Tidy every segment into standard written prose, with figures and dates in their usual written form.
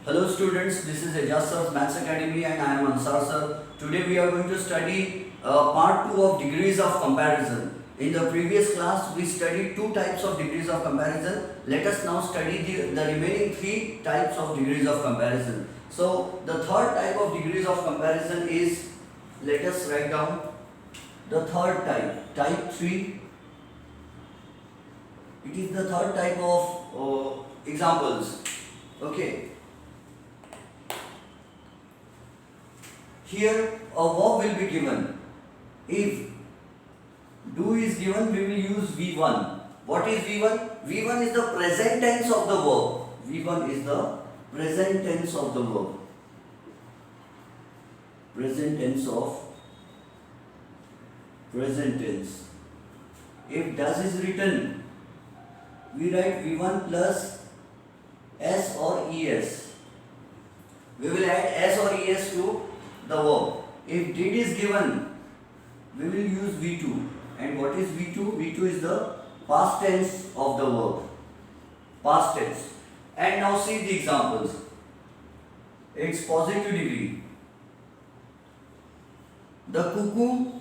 Hello students, this is Ejaz Sir's Maths Academy and I am Ansar Sir. Today we are going to study part 2 of degrees of comparison. In the previous class we studied 2 types of degrees of comparison. Let us now study the remaining 3 types of degrees of comparison. So the third type of degrees of comparison is, let us write down the third type, type 3. It is the third type of examples. Okay. Here a verb will be given. If do is given, we will use V1. What is V1? V1 is the present tense of the verb. V1 is the present tense of the verb. Present tense of present tense. If does is written, we write V1 plus S or ES. We will add S or ES to the verb. If did is given, we will use V2. And what is V2? V2 is the past tense of the verb. Past tense. And now see the examples. It's positive degree. The cuckoo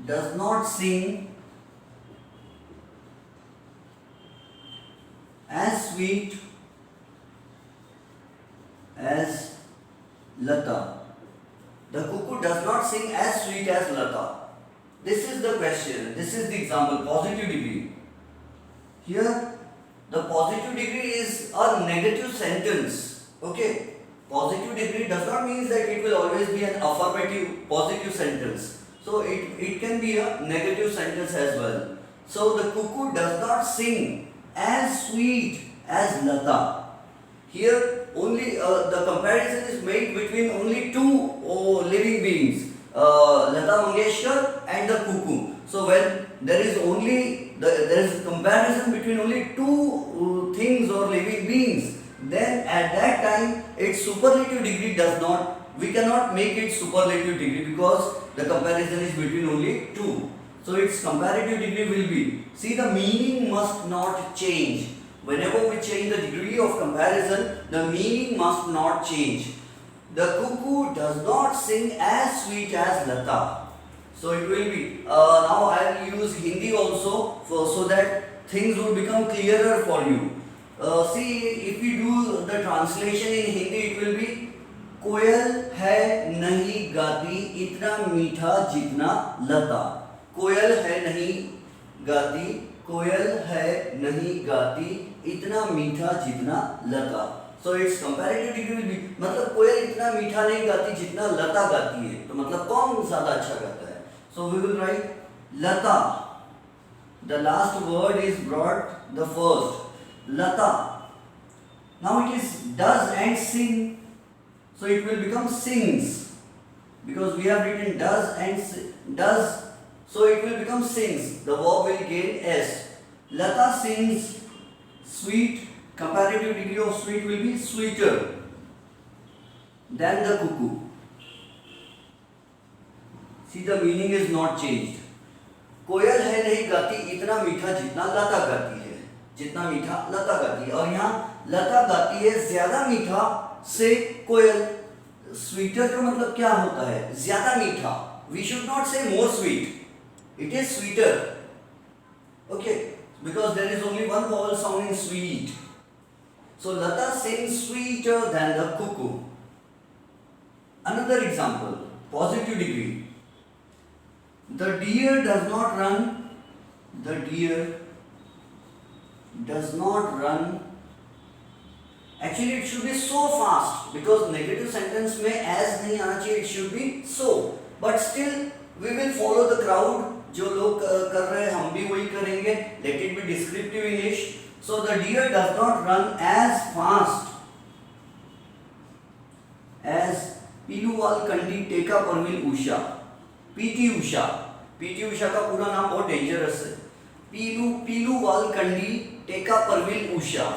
does not sing as sweet as Lata. The cuckoo does not sing as sweet as Lata. This is the question. This is the example. Positive degree. Here, the positive degree is a negative sentence. Okay. Positive degree does not mean that it will always be an affirmative positive sentence. So it can be a negative sentence as well. So the cuckoo does not sing as sweet as Lata. Here only the comparison is made between only two living beings, Lata Mangeshkar and the cuckoo. So when there is comparison between only two things or living beings, then at that time its superlative degree we cannot make it superlative degree because the comparison is between only two. So its comparative degree will be, see, the meaning must not change. Whenever we change the degree of comparison, the meaning must not change. The cuckoo does not sing as sweet as Lata. So it will be, now I will use Hindi also so that things will become clearer for you. See, if we do the translation in Hindi, it will be, कोयल है नहीं गाती इतना मीठा जितना लता. कोयल है नहीं गाती, कोयल है नहीं गाती इतना मीठा जितना लता. So its comparative degree will be, मतलब कोयल इतना मीठा नहीं गाती जितना लता गाती है, तो मतलब कौन ज्यादा अच्छा गाता है. So we will write Lata. The last word is brought the first. Lata. Now it is does and sing. So it will become sings, because we have written does and does. So it will become sings. The verb will gain S. Lata sings sweet. Comparative degree of sweet will be sweeter than the cuckoo. See, the meaning is not changed. कोयल है नहीं गाती इतना मीठा जितना लता गाती है, जितना मीठा लता गाती है. और यहाँ लता गाती है ज्यादा मीठा से कोयल. स्वीटर का मतलब क्या होता है? ज्यादा मीठा. We should not say more sweet. It is sweeter. Okay, because there is only one vowel sound in sweet. So Lata sings sweeter than the cuckoo. Another example, positive degree. The deer does not run. The deer does not run. Actually it should be so fast, because negative sentence में as नहीं आना चाहिए, it should be so. But still we will follow the crowd. जो लोग कर रहे हैं हम भी वही करेंगे. Let it be descriptive English. So the deer does not run as fast as पीलूवालकंडी टेका परवीन उषा. पीटी उषा. पीटी उषा का पूरा नाम बहुत डेंजरस है. पीलूवालकंडी टेका Parveen Usha.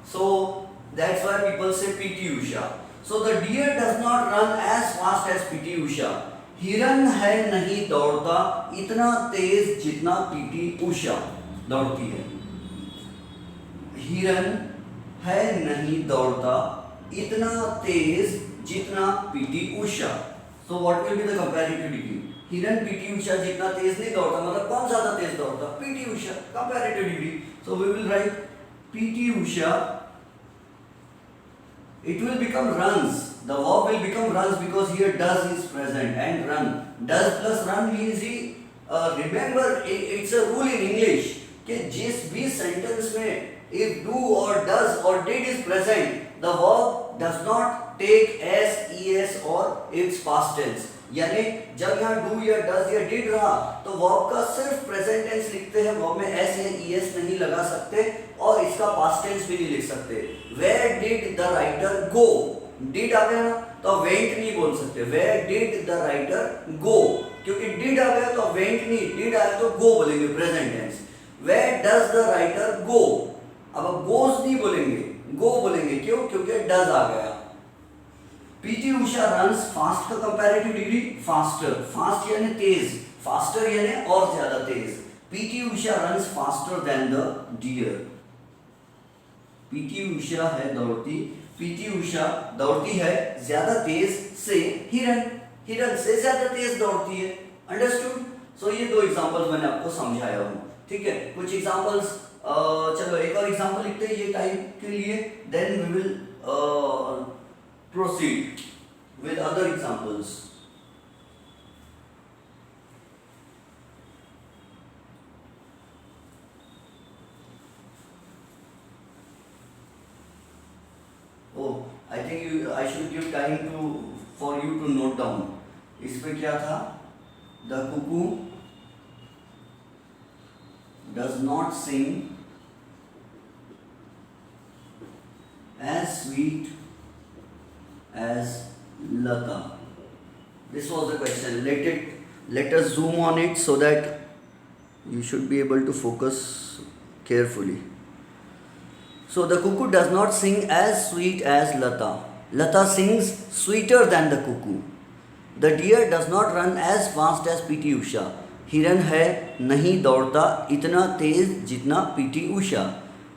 So that's why people say PT Usha. So the deer does not run as fast as PT Usha. हिरन है नहीं दौड़ता इतना तेज जितना PT Usha दौड़ती है. हिरन है नहीं दौड़ता इतना तेज जितना PT Usha. So what will be the comparative degree? हिरन पीटी उषा जितना तेज नहीं दौड़ता, मतलब कौन ज्यादा तेज दौड़ता? PT Usha. Comparative degree, so we will write PT Usha, it will become runs, the verb will become runs because here does is present and run, does plus run means he remember it's a rule in English कि जिस भी sentence में if do or does or did is present, the verb does not take s, es or its past tense। यानी जब यहाँ do या does या did रहा तो verb का सिर्फ present tense लिखते हैं, verb में s या es नहीं लगा सकते और इसका past tense भी नहीं लिख सकते। Where did the writer go? Did आ गया ना तो went नहीं बोल सकते। Where did the writer go? क्योंकि did आ गया तो went नहीं, did आया तो go बोलेंगे present tense। Where does the writer go? अब goes नहीं बोलेंगे, go बोलेंगे। क्यों? क्योंकि does आ गया। पीटी उषा रन्स फास्ट का कंपैरेटिव डिग्री फास्टर, फास्ट यानी तेज, फास्टर यानी और ज्यादा तेज। PT Usha runs faster than the deer. PT Usha है दौड़ती, पीटी उषा दौड़ती है ज्यादा तेज से हिरन, हिरन से ज्यादा तेज दौड़ती है। अंडरस्टूड? सो ये दो एग्जांपल्स मैंने आपको समझाया हूं, ठीक है। कुछ एग्जांपल्स, चलो एक और एग्जांपल लिखते हैं ये टाइप के लिए, then we will proceed with other examples। Oh, I think I should give time for you to note down। इसमें क्या था? The cuckoo does not sing as sweet as Lata। This was the question। Let us zoom on it so that you should be able to focus carefully। So the cuckoo does not sing as sweet as Lata। Lata sings sweeter than the cuckoo। The deer does not run as fast as PT Usha। हिरन है नहीं दौड़ता इतना तेज जितना PT Usha.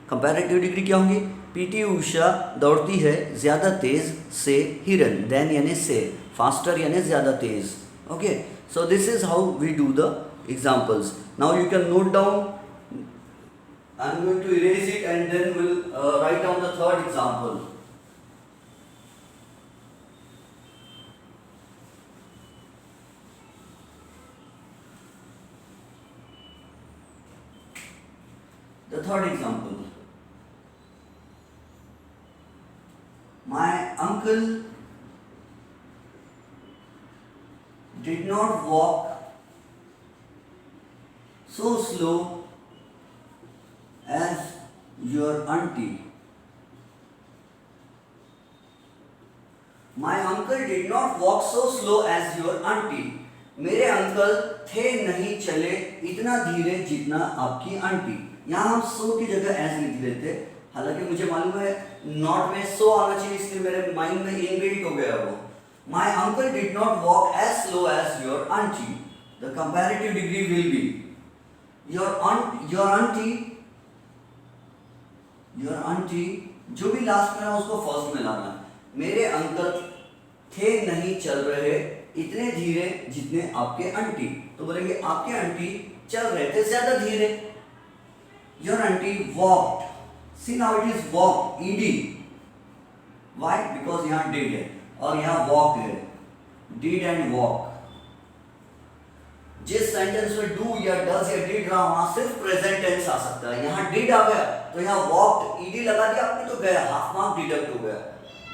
Comparative degree क्या होंगी? PT Usha दौड़ती है ज़्यादा तेज से हिरन, देन यानी से, फास्टर यानी ज़्यादा तेज। Okay, so this is how we do the examples. Now you can note down, I am going to erase it and then will write down the third example. The third example, my uncle did not walk so slow as your auntie। My uncle did not walk so slow as your auntie। मेरे uncle थे नहीं चले इतना धीरे जितना आपकी aunty. यहाँ हम सो की जगह एज लिख देते, हालांकि मुझे मालूम है नॉट में सो आना चाहिए, इसलिए मेरे माइंड में इनबिल्ट हो गया वो। My uncle did not walk as slow as your aunty. The comparative degree will be your aunty, जो भी लास्ट में है उसको फर्स्ट में लाना। मेरे अंकल थे नहीं चल रहे इतने धीरे जितने आपके आंटी, तो बोलेंगे आपके आंटी चल रहे थे ज्यादा धीरे। Your auntie walked। See now it is walk, ed। Why? Because यहाँ did है और यहाँ walk है, did and walk। जिस सेंटेंस में do या does या did रहा वहां सिर्फ प्रेजेंट टेंस आ सकता है। यहाँ did आ गया तो यहाँ walked ed लगा दिया आपने तो गया, हाफ मार्क डिडक्ट हो गया।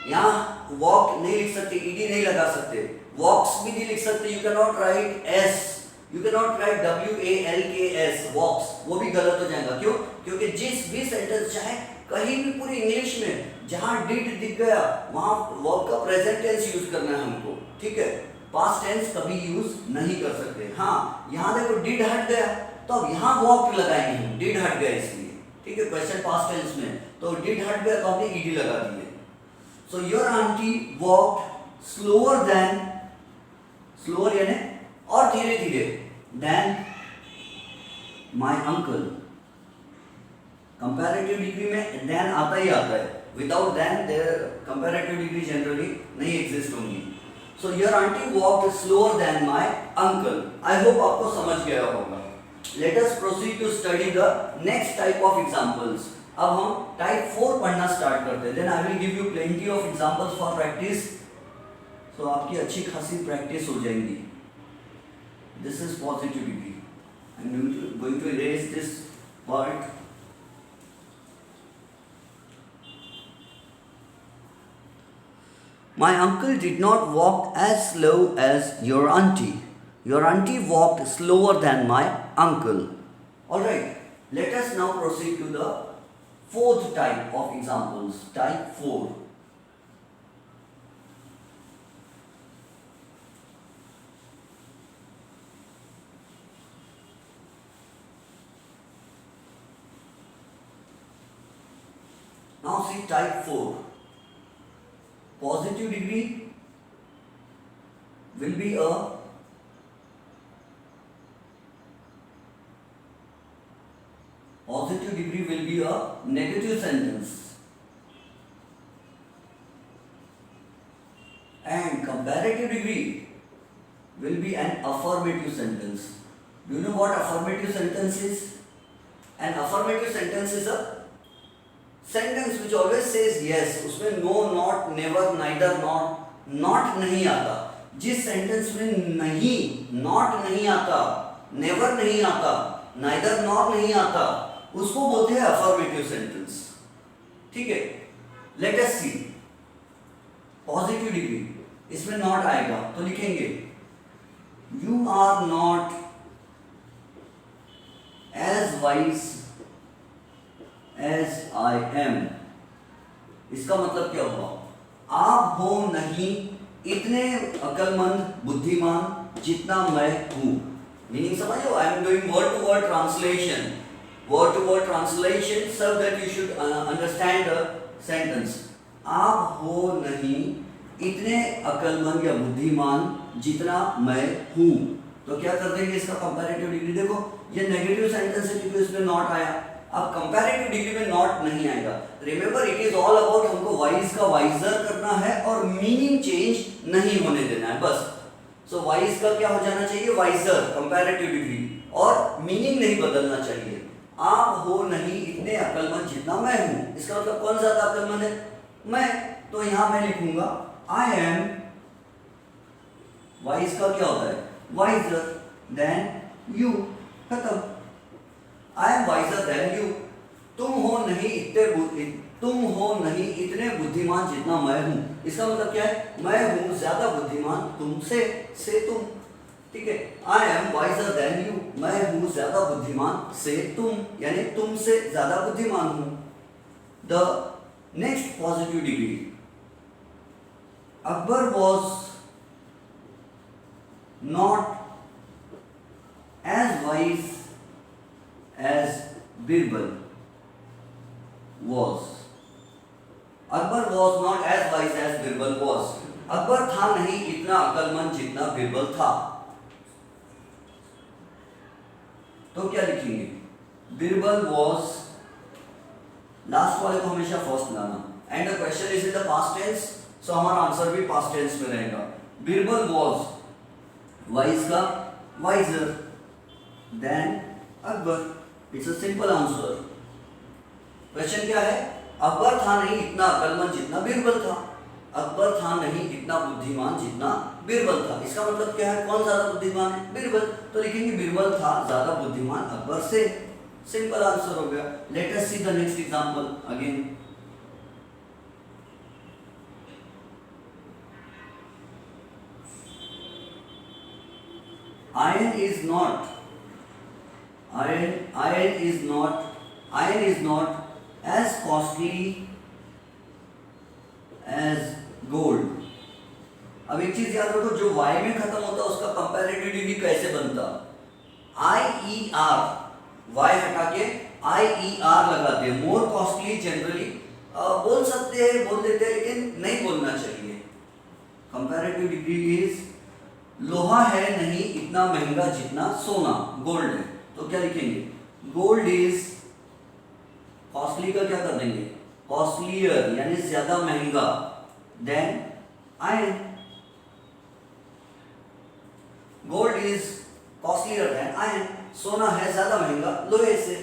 यहाँ walked नहीं लिख सकते, ed नहीं लगा सकते, walks भी नहीं लिख सकते, you cannot write s, You cannot write WALKS, walks, वो भी गलत हो जाएगा। क्यों? क्योंकि जिस भी सेंटेंस चाहे कहीं भी पूरी इंग्लिश में जहां did दिख गया वहां वर्ब का प्रेजेंट टेंस यूज करना है हमको, ठीक है। पास्ट टेंस कभी यूज नहीं कर सकते। हाँ, यहाँ देखो did हट गया तो अब यहाँ walked लगाएंगे हम, did हट गया इसलिए, ठीक है। क्वेश्चन पास्ट टेंस में तो did हट गया तो हमने ed लगा दिए। So your auntie walked slower than, slower यानी और धीरे धीरे, then my uncle. Comparative degree में देन आता ही आता है, Without then their comparative degree generally नहीं exist होंगी. So your auntie walked slower than my uncle. I hope आपको समझ गया होगा. Let us proceed to study the next type of examples. अब हम type 4 पढ़ना start करते हैं. Then I will give you plenty of examples for practice. So आपकी अच्छी खासी practice हो जाएंगी. This is positive degree. I am going to erase this part. My uncle did not walk as slow as your auntie. Your auntie walked slower than my uncle. Alright, let us now proceed to the fourth type of examples, type 4. Now see type 4. Positive degree will be a negative sentence, and comparative degree will be an affirmative sentence. Do you know what affirmative sentence is? An affirmative sentence is a sentence which always says yes. उसमें no, not, never, neither, not नहीं आता. जिस sentence में नहीं, not नहीं आता, never नहीं आता, neither, nor नहीं आता, उसको बोलते हैं affirmative sentence. ठीक है? Let us see. Positive degree इसमें not आएगा तो लिखेंगे You are not as wise as I am. इसका मतलब क्या हुआ? आप हो नहीं इतने अक्लमंद बुद्धिमान जितना मैं हूं. मीनिंग समझो. I am doing word to word translation. Word to word translation so that you should understand the sentence. आप हो नहीं इतने अक्लमंद या बुद्धिमान जितना मैं हूं. तो क्या कर देंगे इसका कंपैरेटिव डिग्री. देखो ये नेगेटिव सेंटेंस है क्योंकि इसमें नॉट आया. अब कंपैरेटिव डिग्री में नॉट नहीं आएगा. Remember it is all about हमको वाइज का वाइजर करना है और मीनिंग चेंज नहीं होने देना है बस. सो वाइज का क्या हो जाना चाहिए? Wiser comparative degree. और मीनिंग नहीं बदलना चाहिए. आप हो नहीं इतने अक्लमंद जितना मैं हूं. इसका मतलब कौन ज्यादा अक्लमंद है? मैं. तो यहां मैं लिखूंगा आई एम. वाइज का क्या होता है? Wiser than you. खत्म. I am wiser than you. तुम हो नहीं इतने बुद्धिमान जितना मैं हूं. इसका मतलब क्या है? मैं हूं ज्यादा बुद्धिमान तुमसे. से तुम. ठीक है. आई एम वाइजर देन यू. मैं हूं ज्यादा बुद्धिमान से तुम, यानी तुमसे ज्यादा बुद्धिमान हूं. The next positive degree. Akbar was not as wise as Birbal was. Akbar was not as wise as Birbal was. Akbar था नहीं इतना अक्लमंद जितना बिरबल था. तो क्या लिखेंगे? बिरबल वॉज. लास्ट वाले को हमेशा फर्स्ट लाना. And the question is in the past tense, so हमारा आंसर भी पास्ट टेंस में रहेगा. बिरबल वॉज. वाइज का wiser than Akbar. It's a simple answer. Question क्या है? अकबर था नहीं इतना अक्लमंद जितना बिरबल था. अकबर था नहीं इतना बुद्धिमान जितना बिरबल था. इसका मतलब क्या है? कौन ज्यादा बुद्धिमान है? बिरबल. तो लिखेंगे बिरबल था ज्यादा बुद्धिमान अकबर से. सिंपल आंसर हो गया. Let us see the next example again. Iron is not as costly as gold. अब एक चीज याद रखो, जो y में खत्म होता है उसका कंपैरेटिव डिग्री कैसे बनता? IER. y हटा के IER लगाते हैं. मोर कॉस्टली जनरली बोल सकते हैं, बोल देते हैं, लेकिन नहीं बोलना चाहिए. कंपैरेटिव डिग्री इज लोहा है नहीं इतना महंगा जितना सोना गोल्ड है. तो क्या लिखेंगे? गोल्ड इज कॉस्टली का क्या कर देंगे? कॉस्टलियर यानी ज्यादा महंगा than iron. Gold is costlier than iron. सोना है ज्यादा महंगा लोहे से.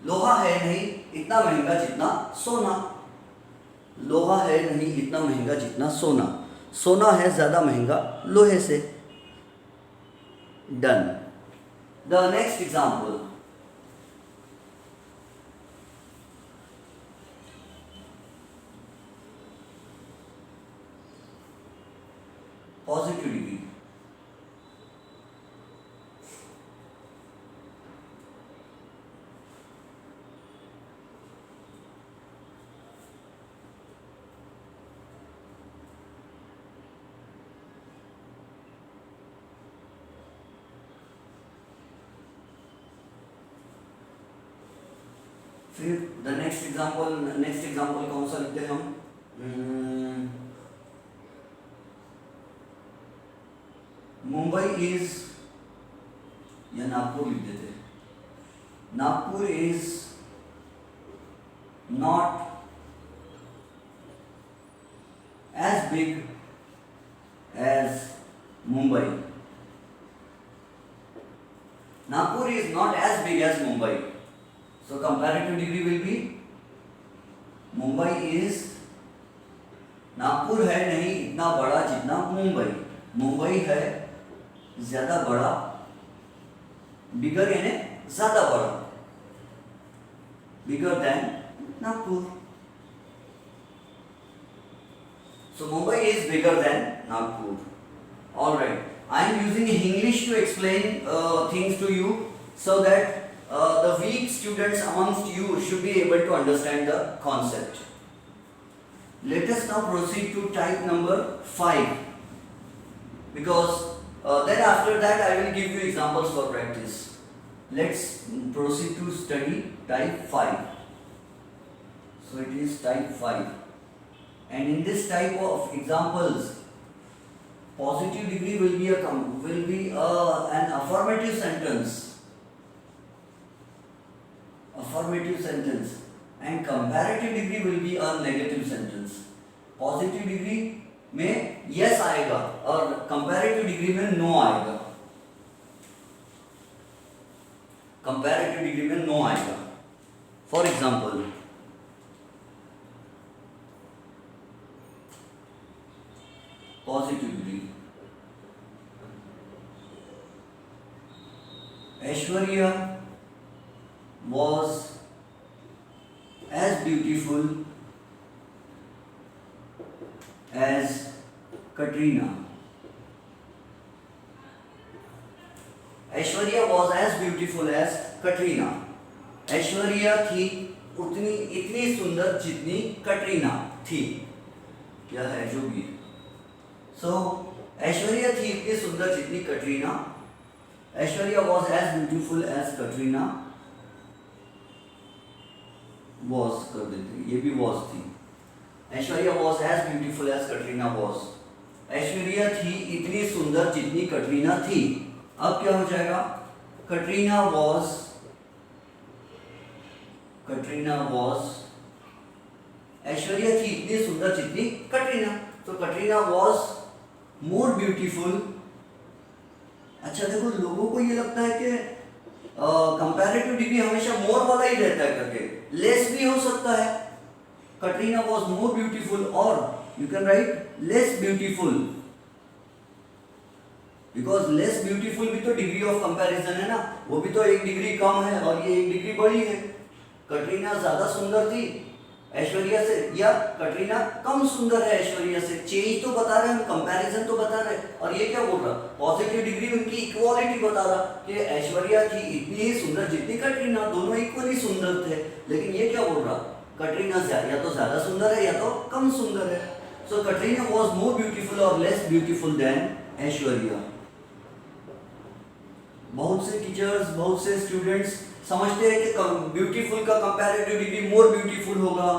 लोहा है नहीं इतना महंगा जितना सोना. लोहा है नहीं इतना महंगा जितना सोना. सोना है ज्यादा महंगा लोहे से. Done. The next example. Positive degree. फिर द नेक्स्ट एग्जाम्पल कौन सा लिखते हैं हम? मुंबई इज या नागपुर लिख देते. Nagpur is not as big as Mumbai. Nagpur is not as big as Mumbai. So comparative degree will be Mumbai is. Nagpur है नहीं इतना बड़ा जितना मुंबई. मुंबई है ज्यादा बड़ा. बिगर यानी ज्यादा बड़ा. Bigger than Nagpur. So Mumbai is bigger than Nagpur. All right. I am using English to explain things to you so that the weak students amongst you should be able to understand the concept. Let us now proceed to type number 5 because then after that I will give you examples for practice. Let's proceed to study type 5. So it is type 5 and in this type of examples positive degree will be an affirmative sentence. Affirmative sentence and comparative degree will be a negative sentence. Positive degree में yes आएगा और comparative degree में no आएगा. Comparative degree में no आएगा. For example, positive degree. Aishwarya was as beautiful as Katrina. Aishwarya was as beautiful as Katrina. Aishwarya थी उतनी इतनी सुंदर जितनी कटरीना थी. क्या है जो भी. So ऐश्वर्या थी इतनी सुंदर जितनी Katrina. Aishwarya was as beautiful as Katrina was कर देते. ये भी was थी. Aishwarya was as beautiful as Katrina was. Aishwarya थी इतनी सुंदर जितनी कटरीना थी. अब क्या हो जाएगा? Katrina was ऐश्वर्या थी इतनी सुंदर जितनी कटरीना. तो कटरीना was more beautiful. अच्छा देखो लोगों को ये लगता है कि कंपैरेटिव डिग्री हमेशा मोर वाला ही रहता है करके. लेस भी हो सकता है. कटरीना was more beautiful और you can write less beautiful because less beautiful भी तो डिग्री ऑफ कंपैरिजन है ना. वो भी तो एक डिग्री कम है और ये एक डिग्री बड़ी है. कटरीना ज्यादा सुंदर थी ऐश्वर्या से या कटरीना कम सुंदर है ऐश्वर्या से. चेंज तो बता रहे हैं, कंपैरिजन तो बता रहे हैं. और ये क्या बोल रहा? पॉजिटिव डिग्री उनकी इक्वालिटी बता रहा कि ऐश्वर्या थी इतनी ही सुंदर जितनी कटरीना. दोनों इक्वली सुंदर थे. लेकिन ये क्या बोल रहा? कटरीना या तो ज्यादा सुंदर है या तो कम सुंदर है. सो कटरीना वाज मोर ब्यूटीफुल और लेस ब्यूटीफुल देन ऐश्वर्या. बहुत से टीचर्स बहुत से स्टूडेंट्स समझते हैं कि ब्यूटीफुल का कंपैरेटिव डिग्री मोर ब्यूटीफुल होगा,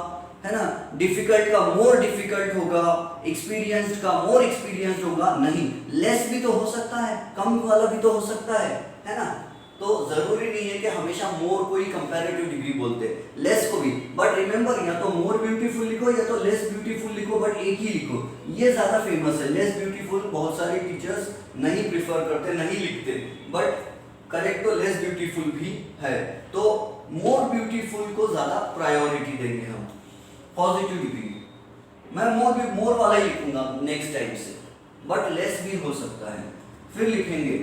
है ना. डिफिकल्ट का मोर डिफिकल्ट होगा, एक्सपीरियंस्ड का मोर एक्सपीरियंस्ड होगा. नहीं, लेस भी तो हो सकता है, कम वाला भी तो हो सकता है ना. तो जरूरी नहीं है कि हमेशा मोर को ही कंपैरेटिव डिग्री बोलते, लेस को भी. बट रिमेंबर या तो मोर ब्यूटीफुल लिखो या तो लेस ब्यूटीफुल लिखो, बट एक ही लिखो, ये ज्यादा फेमस है। लेस ब्यूटीफुल बहुत सारे टीचर्स नहीं प्रिफर करते, नहीं लिखते, बट करेक्ट तो लेस ब्यूटीफुल भी है। तो मोर ब्यूटीफुल को ज्यादा प्रायोरिटी देंगे हम। पॉजिटिव डिग्री मैं मोर वाला ही लिखूंगा नेक्स्ट टाइम से, बट लेस भी हो सकता है। फिर लिखेंगे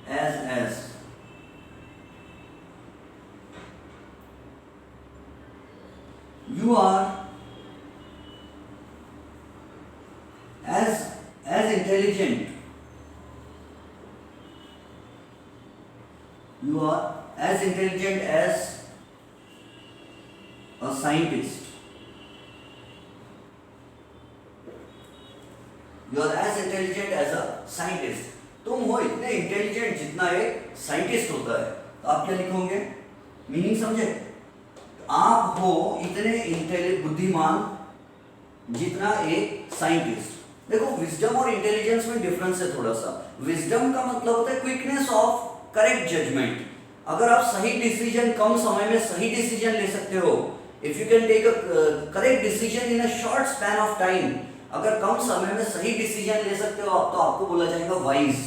as you are as intelligent, you are as intelligent as a scientist, you are as intelligent as a scientist। तुम हो इतने इंटेलिजेंट जितना एक साइंटिस्ट होता है। तो आप क्या लिखोगे, मीनिंग समझे, आप हो इतने बुद्धिमान जितना एक साइंटिस्ट। देखो विजडम और इंटेलिजेंस में डिफरेंस है थोड़ा सा। विजडम का मतलब होता है क्विकनेस ऑफ करेक्ट जजमेंट। अगर आप सही डिसीजन कम समय में सही डिसीजन ले सकते हो, if you can take a correct decision in a short span of time, अगर कम समय में सही डिसीजन ले सकते हो तो आपको बोला जाएगा वाइज।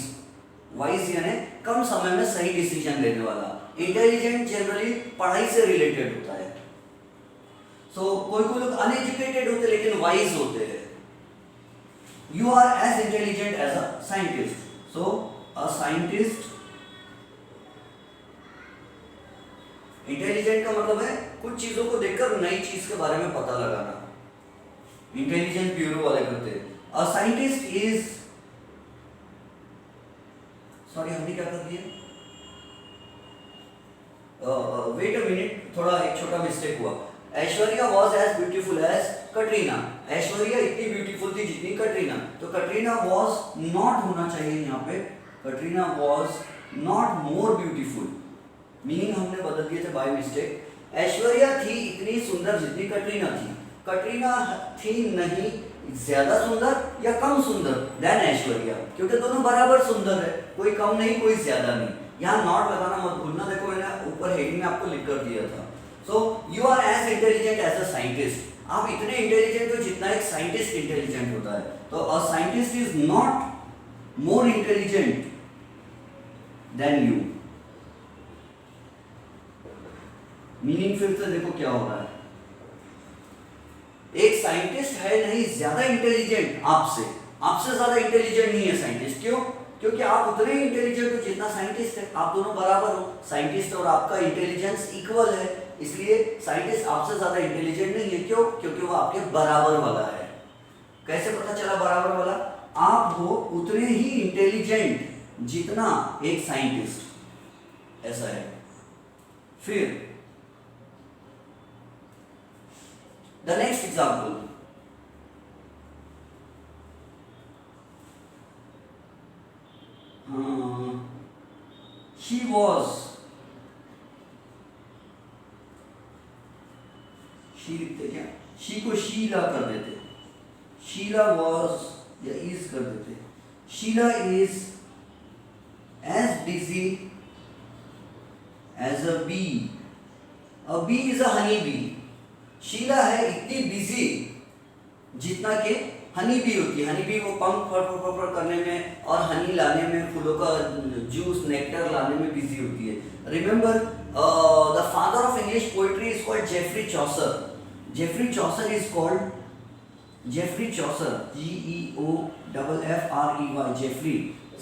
वाइज यानी कम समय में सही डिसीजन लेने वाला। इंटेलिजेंट जनरली पढ़ाई से रिलेटेड होता है। कोई लोग अनएजुकेटेड होते लेकिन वाइज होते हैं। You are as intelligent as a scientist. A scientist, intelligent का मतलब है कुछ चीजों को देखकर नई चीज के बारे में पता लगाना। इंटेलिजेंट ब्यूरो वाले करते हैं। अ साइंटिस्ट इज, सॉरी हमने क्या कर दिया, वेट अ मिनट, थोड़ा एक छोटा मिस्टेक हुआ। Aishwarya was as beautiful as Katrina. Aishwarya इतनी ब्यूटीफुल थी जितनी कटरीना। तो कटरीना वॉज नॉट होना चाहिए यहाँ पे, Katrina was not more beautiful, meaning हमने बदल दिए थे बाय मिस्टेक। ऐश्वर्या थी इतनी सुंदर जितनी कटरीना थी। कटरीना थी नहीं ज्यादा सुंदर या कम सुंदर देन ऐश्वर्या, क्योंकि दोनों बराबर सुंदर है, कोई कम नहीं कोई ज्यादा नहीं। यहाँ नॉट लगाना मत भूलना, देखो मैंने ऊपर हेडिंग में आपको लिख कर दिया था। You are as intelligent as a scientist. आप इतने इंटेलिजेंट हो जितना एक साइंटिस्ट इंटेलिजेंट होता है। तो a scientist is not more intelligent then you. Meaning फिर से देखो क्या हो रहा है, एक साइंटिस्ट है नहीं ज्यादा इंटेलिजेंट आपसे, आपसे ज्यादा इंटेलिजेंट नहीं है साइंटिस्ट। क्यों? क्योंकि आप उतने ही इंटेलिजेंट हो जितना साइंटिस्ट है। आप दोनों बराबर हो, साइंटिस्ट और आपका इंटेलिजेंस इक्वल है, इसलिए साइंटिस्ट आपसे ज्यादा इंटेलिजेंट नहीं है। क्यों? क्योंकि वो आपके बराबर वाला है। कैसे पता चला बराबर वाला? आप हो उतने ही इंटेलिजेंट जितना एक साइंटिस्ट, ऐसा है। फिर the next example, she was, she लिखते क्या, she को शीला कर देते, शीला was या is कर देते। Sheila is as busy as a bee, a bee is a honey bee। Sheila है इतनी बिजी जितना कि हनी बी होती है। हनी बी वो पंख फर करने में और हनी लाने में, फूलों का जूस नेक्टर लाने में बिजी होती है। Remember the father of English poetry is called Geoffrey Chaucer. Geoffrey Chaucer is called Geoffrey Chaucer, GEOFFREY, Geoffrey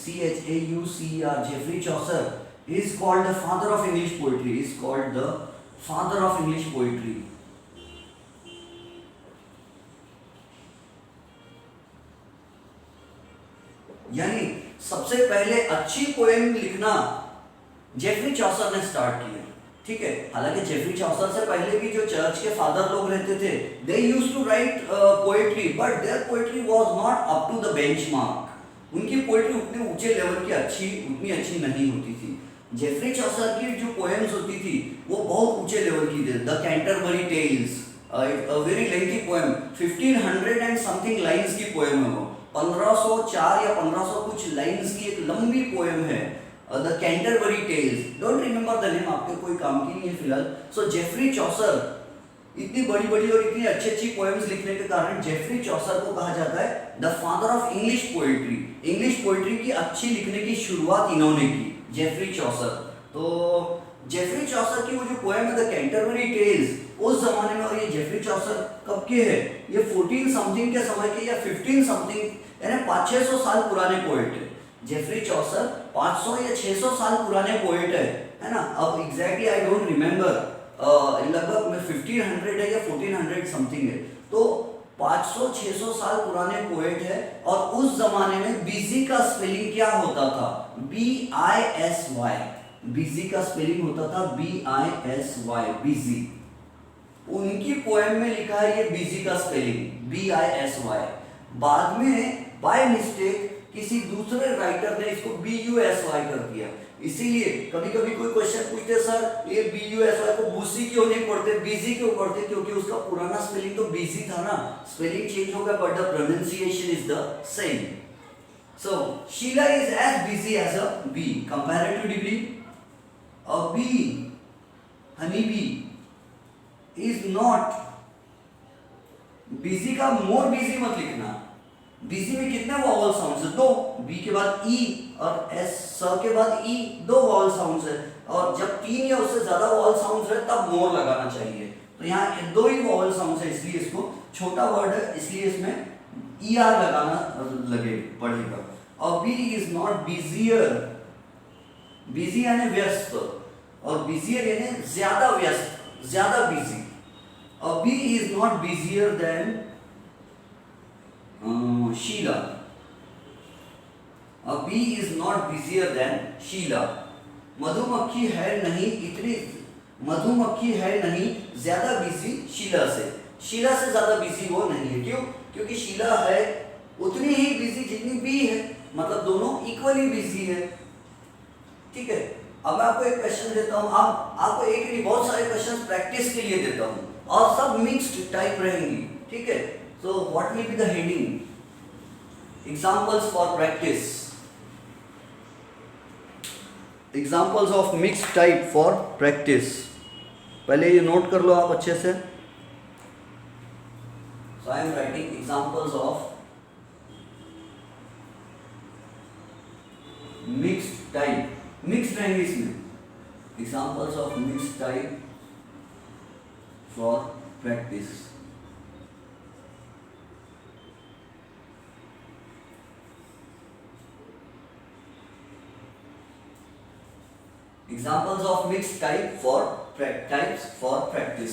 CHAUCER, Geoffrey Chaucer is called the father of English poetry, is called the father of English poetry। यानी सबसे पहले अच्छी poem लिखना Jeffrey Chaucer ने start किया। ठीक है, हालांकि जेफरी चॉसर से पहले भी जो चर्च के फादर लोग रहते थे, they used to write poetry, but their poetry was not up to the benchmark. उनकी पोएट्री उतने ऊंचे लेवल की उतनी अच्छी नहीं होती थी। जेफरी चॉसर की जो पोएम्स होती थी वो बहुत ऊंचे लेवल की थी। The Canterbury Tales, a very lengthy poem, 1500 and something lines की पोएम है वो, 1504 या 1500 कुछ लाइंस की एक लंबी पोएम है, the Canterbury Tales. Don't remember the name, आपके कोई काम की नहीं है फिलहाल। सो जेफरी चॉसर, इतनी बड़ी बड़ी और इतनी अच्छी अच्छी पोएम्स लिखने के कारण जेफरी चॉसर को कहा जाता है the father of English poetry. English poetry की अच्छी लिखने की शुरुआत इन्होंने की, जेफरी चॉसर। तो जेफरी चॉसर की वो जो पोएम है द कैंटरबरी टेल्स, उस जमाने में, और ये जेफरी चॉसर कब के है, ये 14 समथिंग के समय के या 15 समथिंग, यानी 500-600 साल पुराने पोएट है। जेफरी चॉसर 500 या 600 साल पुराने पोएट है ना। अब एग्जैक्टली आई डोंट रिमेंबर, लगभग में 1500 है या 1400 समथिंग है। तो 500-600 साल पुराने पोएट है। और उस जमाने में बिजी का स्पेलिंग क्या होता था, BISY। बिजी का स्पेलिंग होता था BISY, बिजी। उनकी पोएम में लिखा है ये बिजी का स्पेलिंग BISY। बाद में बाय मिस्टेक किसी दूसरे राइटर ने इसको BUSY कर दिया। इसीलिए कभी कभी कोई क्वेश्चन पूछते, सर ये BUSY को बूसी क्यों नहीं पढ़ते, बिजी क्यों पढ़ते, क्योंकि उसका पुराना स्पेलिंग तो बिजी था ना। स्पेलिंग चेंज होगा but the pronunciation is the same. So Sheela is as busy as a bee, comparatively a bee, honey bee is not busy का मोर बिजी मत लिखना। बिजी में कितने वॉवल साउंड्स है, 2। बी के बाद ई और एस, स के बाद ई, 2 वॉवल साउंड्स है। और जब 3 या उससे ज्यादा वॉवल साउंड्स है तब मोर लगाना चाहिए। तो यहाँ 2 ही वॉवल साउंड्स है, इसलिए इसको छोटा वर्ड है, इसलिए इसमें ER लगाना लगे पड़ेगा। और bee is not busier, busy यानी व्यस्त, और बिजियर यानी ज्यादा व्यस्त, ज्यादा बिजी। और bee is not busier than Sheela. और bee is not busier than Sheela. मधुमक्खी है नहीं इतनी, मधुमक्खी है नहीं ज्यादा बिजी शीला से। शीला से ज्यादा बिजी वो नहीं है। क्यों? क्योंकि शीला है उतनी ही बिजी जितनी बी है, मतलब दोनों इक्वली बिजी है। ठीक है। अब मैं आपको एक क्वेश्चन देता हूं, आपको एक नहीं बहुत सारे क्वेश्चंस प्रैक्टिस के लिए देता हूं, और सब मिक्स्ड टाइप रहेंगी। ठीक है। So what will be the heading, examples for practice, examples of mixed type for practice. पहले ये नोट कर लो आप अच्छे से। So I am writing examples of mixed type, mixed रहेंगे इसमें, examples of mixed type for practice. Examples of mixed type for types for practice.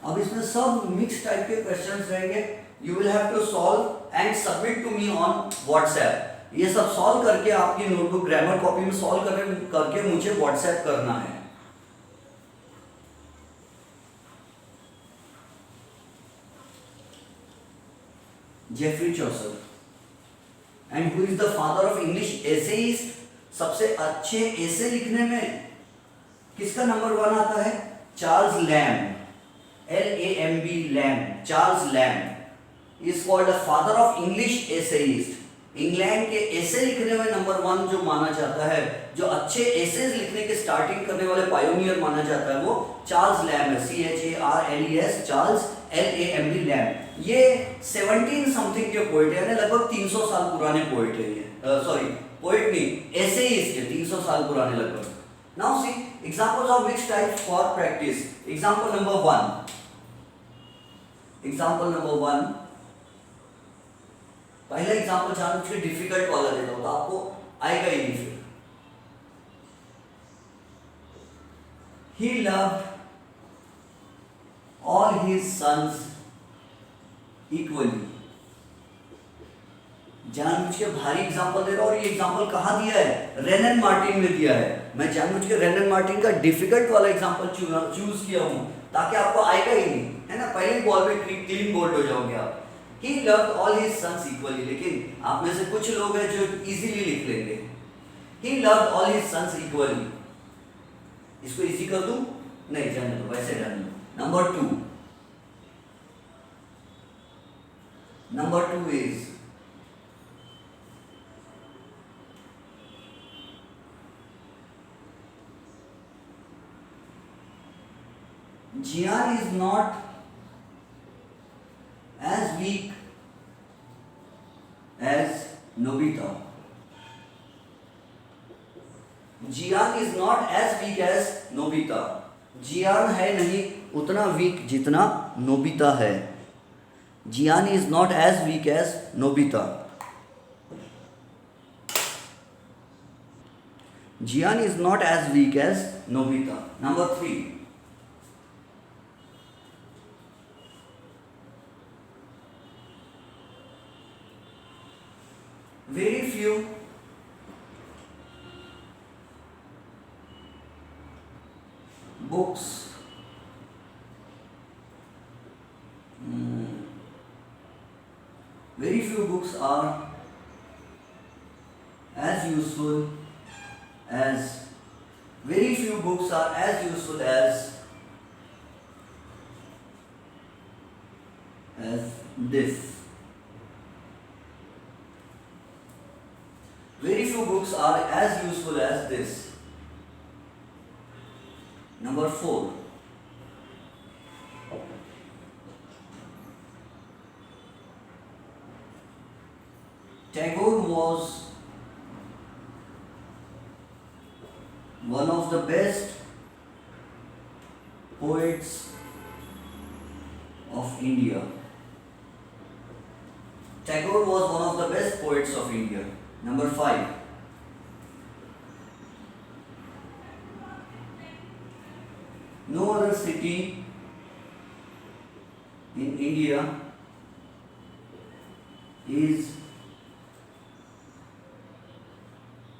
अब इसमें सब मिक्स टाइप के क्वेश्चंस रहेंगे। You will have to solve and submit to me on WhatsApp. ये सब solve करके आपकी नोटबुक ग्रामर कॉपी में सॉल्व करके मुझे व्हाट्सएप करना है। Geoffrey Chaucer, and who is the father of English essayist. सबसे अच्छे एसे लिखने में किसका नंबर 1 आता है? Charles lamb, LAMB, lamb, Charles lamb is called the father of English essayist. England के एसे लिखने में नंबर 1 जो माना जाता है, जो अच्छे एसेज लिखने के स्टार्टिंग करने वाले पायोनियर माना जाता है, वो चार्ल्स लैम्ब है, CHARLES, चार्ल्स LAMB लैम्ब। ये 17 समथिंग के पोएट है, लगभग 300 साल पुराने पोएट है ये, सॉरी पोएट नहीं, एसेइस्ट है, 300 साल पुराने लगभग। Now see examples of mixed type for practice. Example number 1, example number 1, पहला एग्जांपल जान के डिफिकल्ट वाला देता हूं तो आपको आएगा ही नहीं फिर। He loved all his sons equally। जानबूझ के भारी एग्जांपल दे रहा हूं, और ये एग्जांपल कहां दिया है? रेनन मार्टिन में दिया है। मैं जानबूझ के रेनन मार्टिन का डिफिकल्ट वाला एग्जांपल चूज किया हूं ताकि आपको आएगा ही नहीं, है ना। पहले बॉल में क्लीन बोल्ड हो जाओगे आप। He loved all his sons equally, लेकिन आप में से कुछ लोग हैं जो इजीली लिख लेंगे। He loved all his sons equally। इसको इजी कर दूं? नहीं, जाने दो, वैसे जाने दो। Number 2, Number two is Jian is not as weak as Nobita. Gian is not as weak as Nobita. Gian है नहीं उतना वीक जितना नोबिता है. Gian is not as weak as Nobita. Gian is not as weak as Nobita. Number three. Very few books very few books are as useful as very few books are as useful as this. Very few books are as useful as this. Number four. Tagore was one of the best poets of India. Tagore was one of the best poets of India. Number five. No other city in India is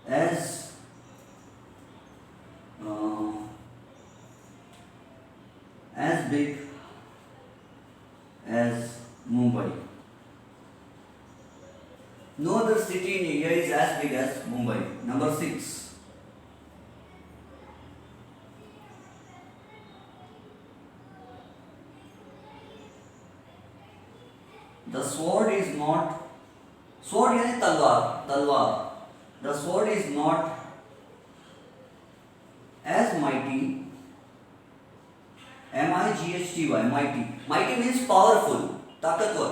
as big as Mumbai. No other city in India is as big as Mumbai. Number six. The sword is not sword यानी तलवार. The sword is not as mighty. mighty. Mighty means powerful, ताकतवर.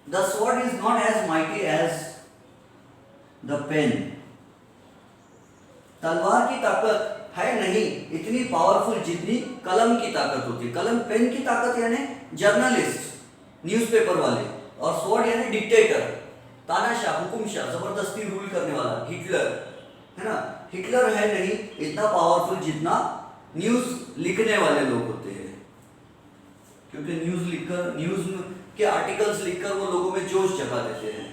The sword is not as mighty as the pen. तलवार की ताकत है नहीं इतनी powerful जितनी कलम की ताकत होती है. कलम पेन की ताकत यानी जर्नलिस्ट, न्यूज़पेपर वाले, और स्वॉर्ड यानी डिक्टेटर, तानाशाह, हुकुमशाह, जबरदस्ती रूल करने वाला, हिटलर, है ना. हिटलर है नहीं इतना पावरफुल जितना न्यूज़ लिखने वाले लोग होते हैं, क्योंकि न्यूज़ के आर्टिकल्स लिखकर वो लोगों में जोश जगा देते हैं.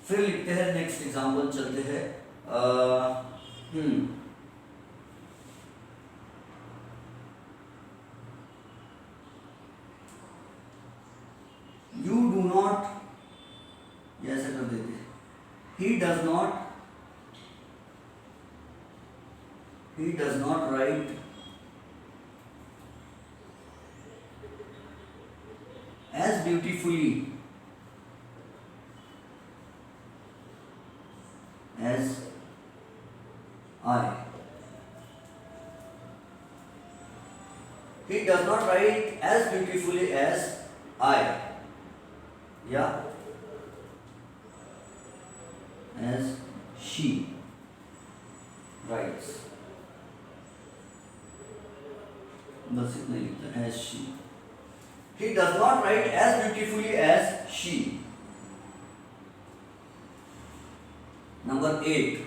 फिर लिखते हैं नेक्स्ट एग्जांपल चलते हैं. यू डू नॉट, ऐसा कर देते हैं. He does not right as beautifully as I. He does not write as beautifully as I. Yeah. As she writes. बस इतना ही लिखता है, as she. He does not write as beautifully as she. Number 8.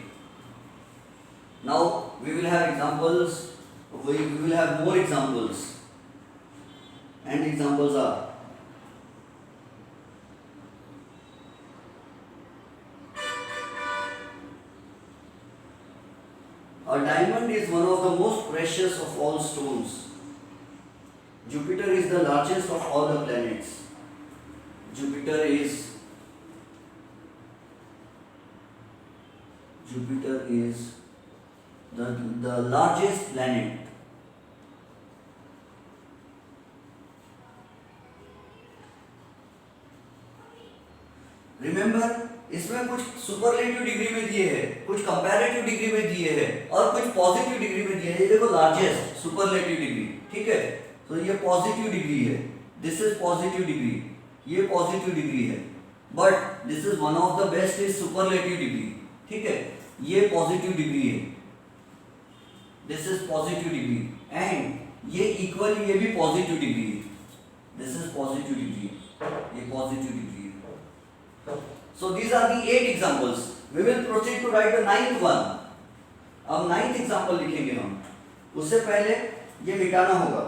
Now we will have examples. We will have more examples. And examples are: a diamond is one of the most precious of all stones. Jupiter is the largest of all the planets. Jupiter is the largest planet. Remember, इसमें कुछ superlative degree में दिए हैं, कुछ comparative degree में दिए हैं और कुछ पॉजिटिव डिग्री में दिए हैं। ये देखो लार्जेस्ट सुपरलेटिव डिग्री, ठीक है, तो ये पॉजिटिव डिग्री है, दिस इज पॉजिटिव डिग्री, ये पॉजिटिव डिग्री है, but this is one of the best is superlative degree, ठीक है, ये पॉजिटिव डिग्री है, this is positive degree, and ये इक्वली ये भी पॉजिटिव डिग्री है, दिस इज पॉजिटिव डिग्री, ये पॉजिटिव डिग्री है। So these are the 8 examples. We will proceed to write the 9th one. अब 9th example लिखेंगे हम, उससे पहले ये मिटाना होगा।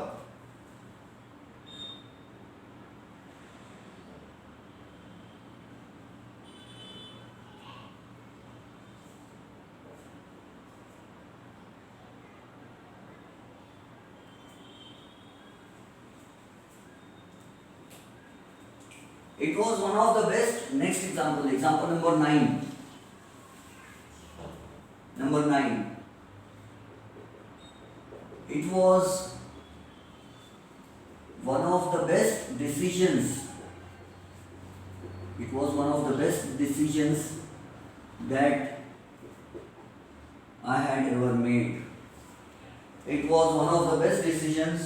It was one of the best. Next example, example number 9. Number 9. It was one of the best decisions. It was one of the best decisions that I had ever made. It was one of the best decisions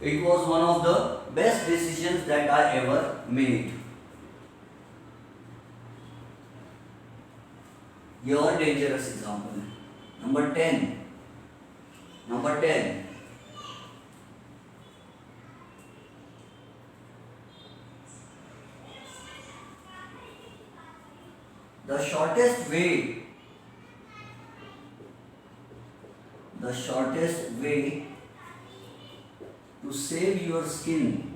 It was one of the best decisions that I ever made. ये और dangerous example है। Number 10. Number 10. The shortest way to save your skin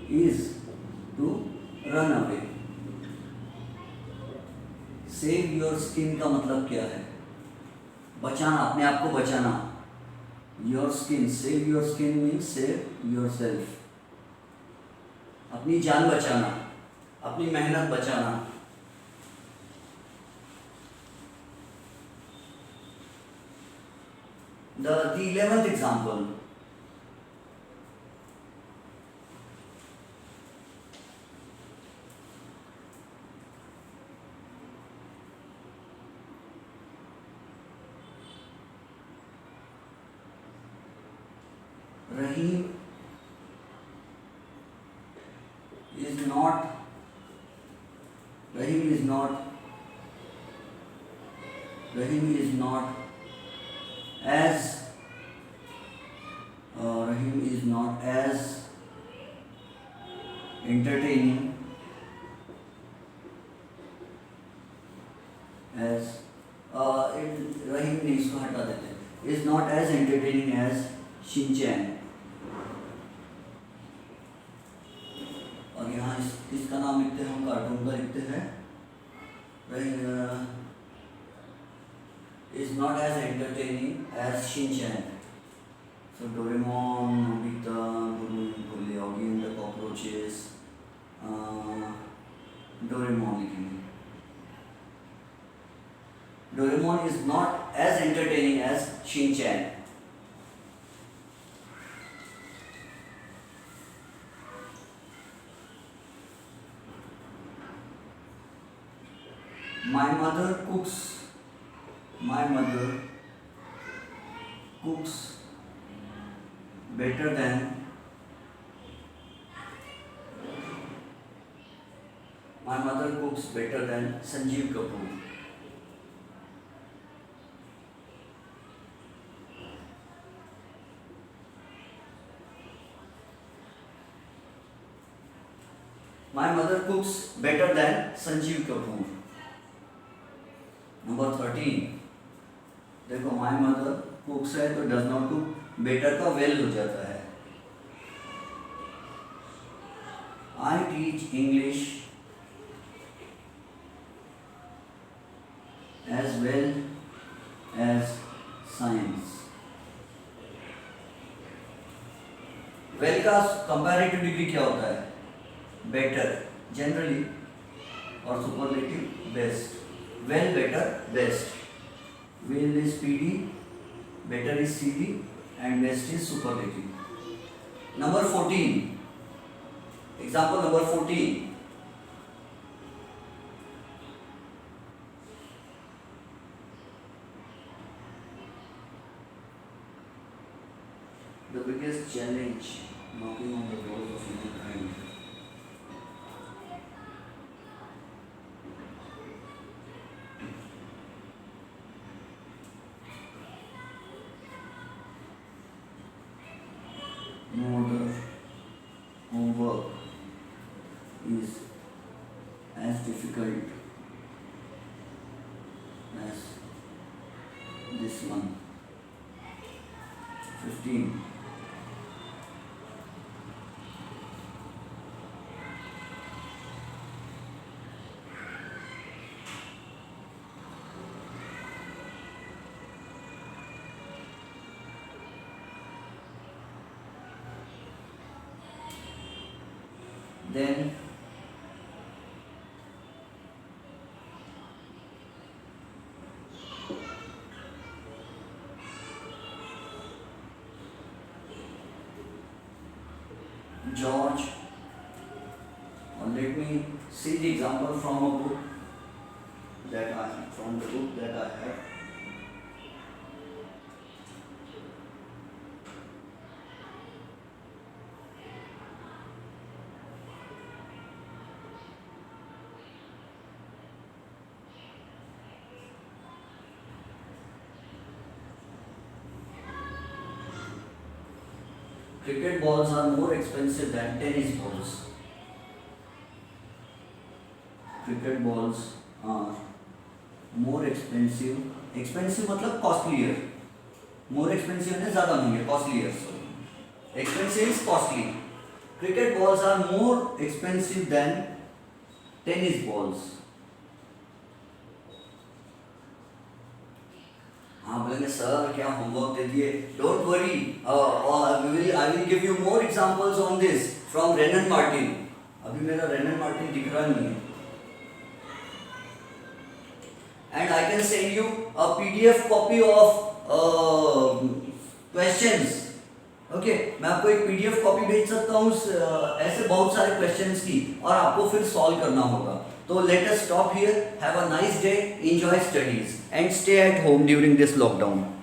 is to run away. Save your skin का मतलब क्या है? बचाना, अपने आप को बचाना। Your skin, save your skin means save yourself. अपनी जान बचाना, अपनी मेहनत बचाना। The 11th example. Rahim is not as entertaining as Rahim ने इसको हटा देते हैं, is not as entertaining as Shinchan. और यहाँ इसका नाम लिखते हैं, हम कार्टून का लिखते हैं, is not as entertaining as Shinchan. So Doraemon, Nobita, Bully, Augie and the Cockroaches, Doraemon लिखेंगे. Doraemon is not as entertaining as Shinchan. My mother cooks better than Sanjeev Kapoor. My mother cooks better than Sanjeev Kapoor. Number 13. देखो my mother cooks है तो does not cook, better का well हो जाता है. I teach English as well as science. Well का comparative degree क्या होता है? Better. generally or superlative best. Well, better, best. Well is PD, better is CD, and best is superlative. Number 14. Example number 14. The biggest challenge knocking on the doors of humankind. No other homework is as difficult as this one. 15. Then George, or let me see the example from a book that I have. Cricket balls are more expensive than tennis balls. Cricket balls are more expensive. Expensive मतलब costlier. More expensive है ज़्यादा महंगे, costlier. So expensive is costly. Cricket balls are more expensive than tennis balls. हाँ बोलेंगे sir क्या homework दे दिए. Don't worry, I will give you more examples on this from Renan Martin. अभी मेरा Renan Martin दिख रहा नहीं है. And I can send you a PDF copy of questions. Okay, मैं आपको एक PDF कॉपी भेज सकता हूँ ऐसे बहुत सारे questions की, और आपको फिर solve करना होगा. So let us stop here. Have a nice day. Enjoy studies and stay at home during this lockdown.